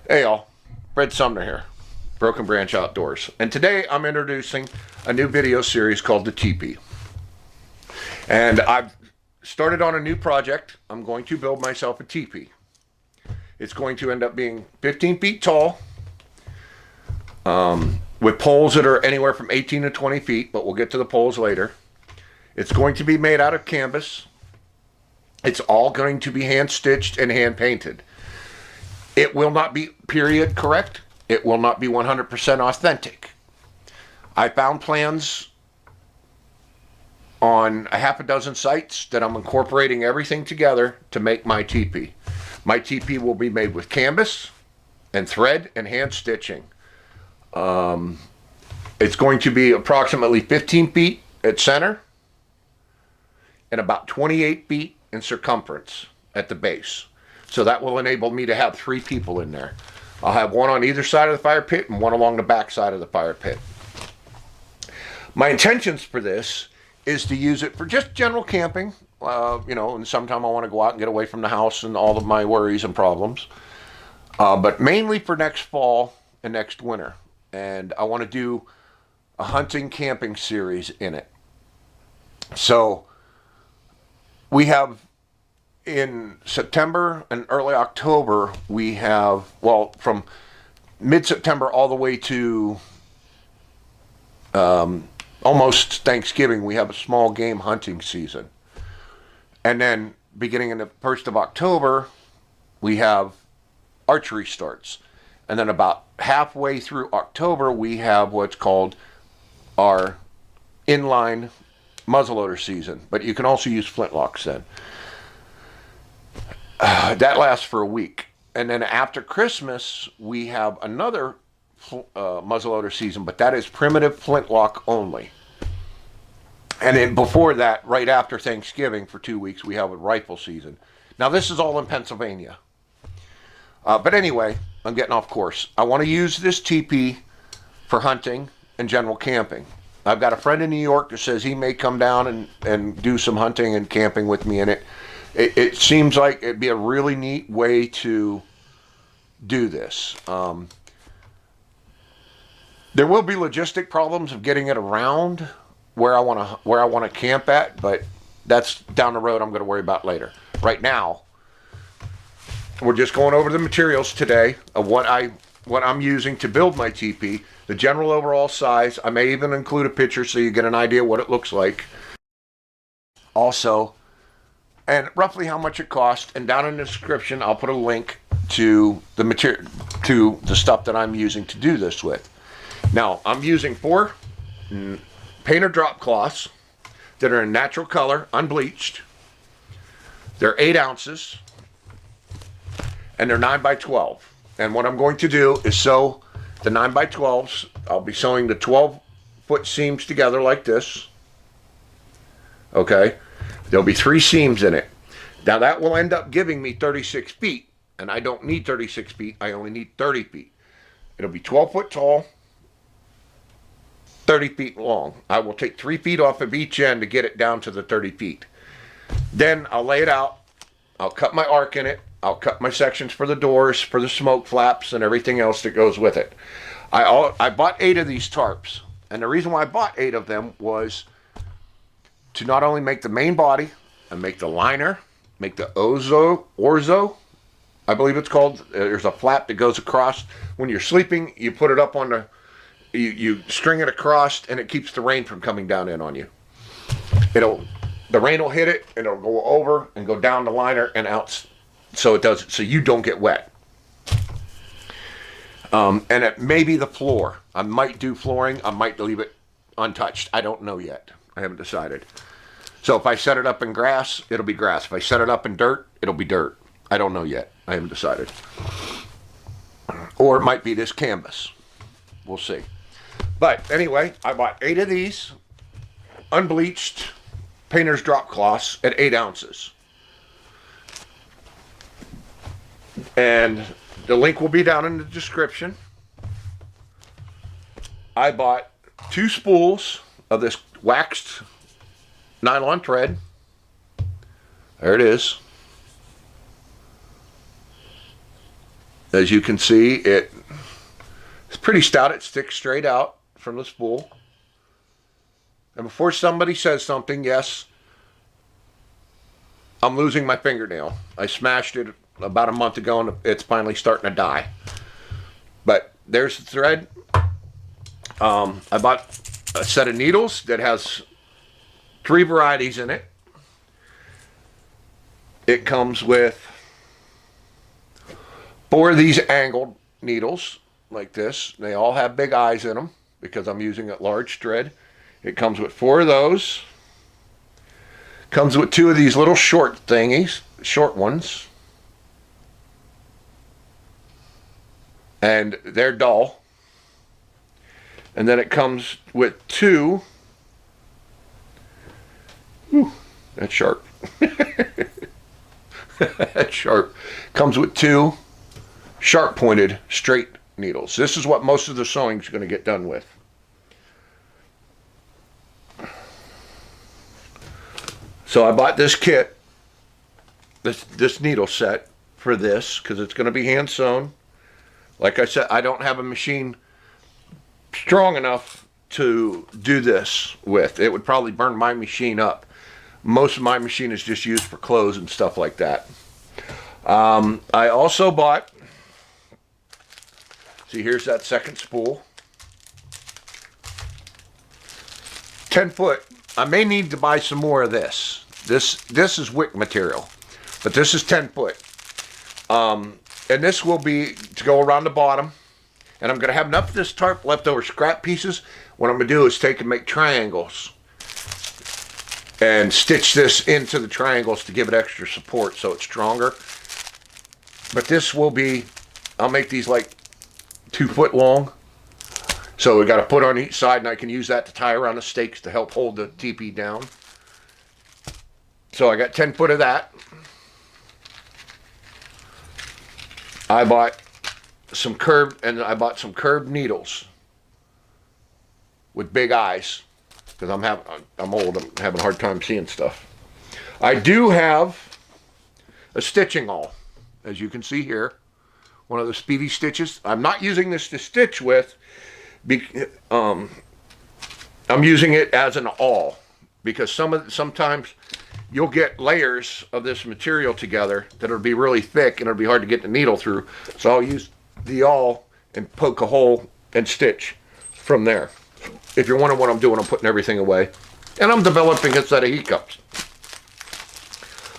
Hey y'all, Fred Sumner here, Broken Branch Outdoors, and today I'm introducing a new video series called the Teepee. And I've started on a new project. I'm going to build myself a teepee. It's going to end up being 15 feet tall, with poles that are anywhere from 18 to 20 feet, but we'll get to the poles later. It's going to be made out of canvas. It's all going to be hand stitched and hand painted. It will not be period correct. It will not be 100% authentic. I found plans on a half a dozen sites that I'm incorporating everything together to make my teepee. My teepee will be made with canvas and thread and hand stitching. It's going to be approximately 15 feet at center and about 28 feet in circumference at the base. So that will enable me to have 3 people in there. I'll have one on either side of the fire pit and one along the back side of the fire pit. My intentions for this is to use it for just general camping, and sometime I want to go out and get away from the house and all of my worries and problems. But mainly for next fall and next winter. And I want to do a hunting camping series in it. So we have in September and early October, we have, from mid-September all the way to almost Thanksgiving, we have a small game hunting season. And then beginning in the 1st of October, we have archery starts. And then about halfway through October, we have what's called our inline muzzleloader season. But you can also use flintlocks then. That lasts for a week. And then after Christmas, we have another muzzleloader season, but that is primitive flintlock only. And then before that, right after Thanksgiving for 2 weeks, we have a rifle season. Now, this is all in Pennsylvania. But anyway, I'm getting off course. I want to use this teepee for hunting and general camping. I've got a friend in New York that says he may come down and do some hunting and camping with me in it. It seems like it'd be a really neat way to do this. There will be logistic problems of getting it around where I want to camp at, but that's down the road. I'm going to worry about later. Right now, we're just going over the materials today of what I'm using to build my teepee, the general overall size. I may even include a picture so you get an idea what it looks like. Also, and roughly how much it costs. And down in the description, I'll put a link to the material, to the stuff that I'm using to do this with. Now, I'm using 4 painter drop cloths that are in natural color, unbleached. They're 8 ounces, and they're 9 by 12. And what I'm going to do is sew the 9 by 12s. I'll be sewing the 12-foot seams together like this. Okay? There'll be 3 seams in it. Now that will end up giving me 36 feet. And I don't need 36 feet. I only need 30 feet. It'll be 12 foot tall, 30 feet long. I will take 3 feet off of each end to get it down to the 30 feet. Then I'll lay it out. I'll cut my arc in it. I'll cut my sections for the doors, for the smoke flaps, and everything else that goes with it. I bought 8 of these tarps. And the reason why I bought 8 of them was to not only make the main body and make the liner, make the orzo, I believe it's called. There's a flap that goes across. When you're sleeping, you put it up on you string it across, and it keeps the rain from coming down in on you. The rain will hit it, and it'll go over and go down the liner and out, so you don't get wet. And it may be the floor. I might do flooring. I might leave it untouched. I don't know yet. I haven't decided. So if I set it up in grass, it'll be grass. If I set it up in dirt, it'll be dirt. I don't know yet. I haven't decided. Or it might be this canvas. We'll see. But anyway, I bought 8 of these unbleached painter's drop cloths at 8 ounces. And the link will be down in the description. I bought 2 spools of this waxed nylon thread. There it is. As you can see, it's pretty stout. It sticks straight out from the spool. And before somebody says something, yes, I'm losing my fingernail. I smashed it about a month ago and it's finally starting to die. But there's the thread. I bought a set of needles that has 3 varieties in it. It comes with 4 of these angled needles like this. They all have big eyes in them because I'm using a large thread. It comes with 4 of those. Comes with 2 of these little short thingies, short ones. And they're dull. And then it comes with 2. Whew, that's sharp. That's sharp. Comes with 2 sharp pointed straight needles. This is what most of the sewing is going to get done with. So I bought this kit, this needle set for this because it's going to be hand sewn. Like I said, I don't have a machine strong enough to do this with. It would probably burn my machine up. Most of my machine is just used for clothes and stuff like that. I also bought, see, here's that second spool. 10 foot. I may need to buy some more of this. This is wick material, but this is 10 foot. And this will be to go around the bottom. And I'm going to have enough of this tarp leftover scrap pieces. What I'm going to do is take and make triangles and stitch this into the triangles to give it extra support so it's stronger. But this will be, I'll make these like 2 foot long. So we got to put on each side, and I can use that to tie around the stakes to help hold the teepee down. So I got 10 foot of that. I bought some curved needles with big eyes because I'm old. I'm having a hard time seeing stuff. I do have a stitching awl, as you can see here. One of the Speedy Stitches. I'm not using this to stitch with. I'm using it as an awl because sometimes you'll get layers of this material together that'll be really thick and it'll be hard to get the needle through. So I'll use the awl and poke a hole and stitch from there. If you're wondering what I'm doing, I'm putting everything away. And I'm developing a set of heat cups.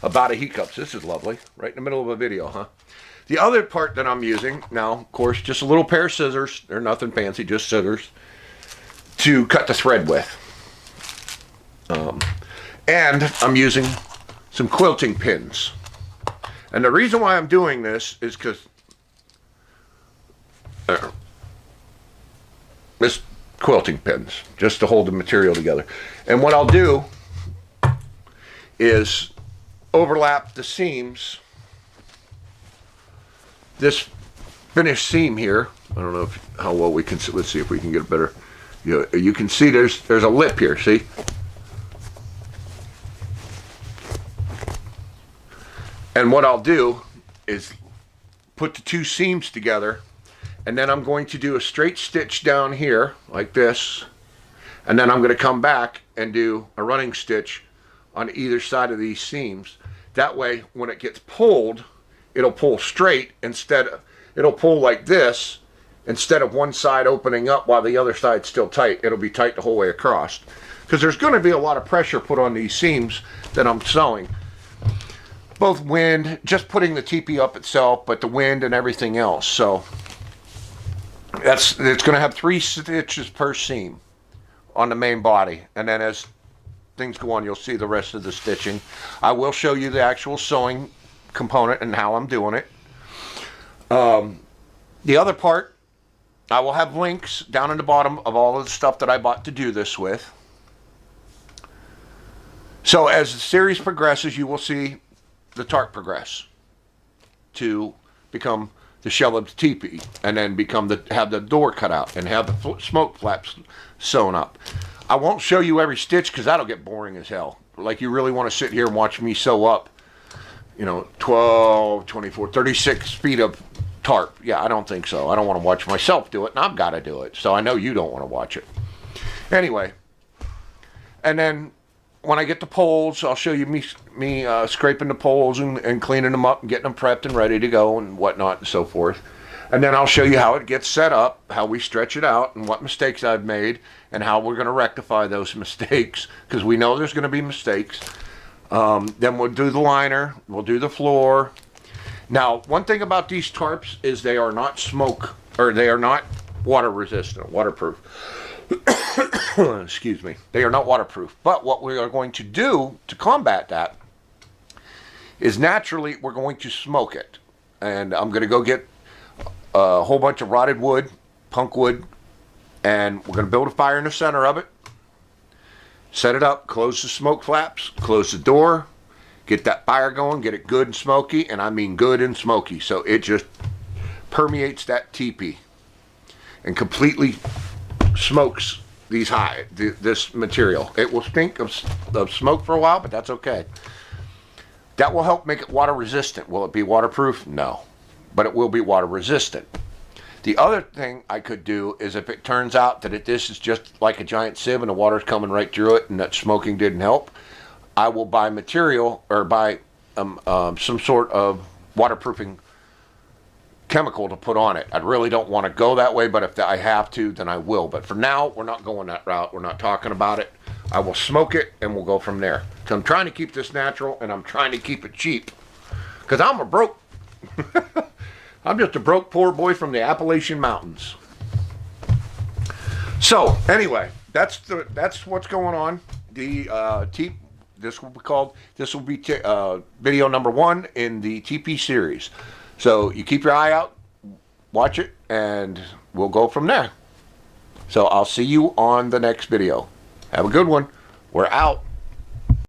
About a heat cups. This is lovely. Right in the middle of a video, huh? The other part that I'm using, now, of course, just a little pair of scissors. They're nothing fancy, just scissors to cut the thread with. And I'm using some quilting pins. And the reason why I'm doing this is because this quilting pins, just to hold the material together. And what I'll do is overlap the seams. This finished seam here, I don't know how well we can see. Let's see if we can get a better. You can see there's a lip here. See, and what I'll do is put the 2 seams together, and then I'm going to do a straight stitch down here like this, and then I'm going to come back and do a running stitch on either side of these seams. That way, when it gets pulled, it'll pull straight it'll pull like this instead of one side opening up while the other side's still tight. It'll be tight the whole way across because there's going to be a lot of pressure put on these seams that I'm sewing. Both wind, just putting the teepee up itself, but the wind and everything else. So it's going to have 3 stitches per seam on the main body, and then as things go on, you'll see the rest of the stitching. I will show you the actual sewing component and how I'm doing it. The other part, I will have links down in the bottom of all of the stuff that I bought to do this with. So as the series progresses, you will see the tarp progress to become the shell of the teepee, and then have the door cut out and have the smoke flaps sewn up. I won't show you every stitch because that'll get boring as hell. Like, you really want to sit here and watch me sew up, 12, 24, 36 feet of tarp. Yeah, I don't think so. I don't want to watch myself do it, and I've got to do it. So I know you don't want to watch it. Anyway, and then when I get the poles, I'll show you me scraping the poles and cleaning them up and getting them prepped and ready to go and whatnot and so forth. And then I'll show you how it gets set up, how we stretch it out, and what mistakes I've made, and how we're going to rectify those mistakes, because we know there's going to be mistakes. Then we'll do the liner, we'll do the floor. Now, one thing about these tarps is they are not they are not water resistant, waterproof. Excuse me. They are not waterproof. But what we are going to do to combat that is naturally we're going to smoke it. And I'm going to go get a whole bunch of rotted wood, punk wood, and we're going to build a fire in the center of it. Set it up, close the smoke flaps, close the door, get that fire going, get it good and smoky, and I mean good and smoky, so it just permeates that teepee and completely smokes this material. It will stink of smoke for a while, but that's okay. That will help make it water resistant. Will it be waterproof? No, but it will be water resistant. The other thing I could do is if it turns out that this is just like a giant sieve and the water's coming right through it and that smoking didn't help, I will buy material or buy some sort of waterproofing chemical to put on it. I really don't want to go that way, but if I have to, then I will. But for now, we're not going that route. We're not talking about it. I will smoke it and we'll go from there. So I'm trying to keep this natural and I'm trying to keep it cheap because I'm a broke... I'm just a broke poor boy from the Appalachian Mountains. So anyway, that's what's going on. This will be video number 1 in the TP series. So you keep your eye out, watch it, and we'll go from there. So I'll see you on the next video. Have a good one. We're out.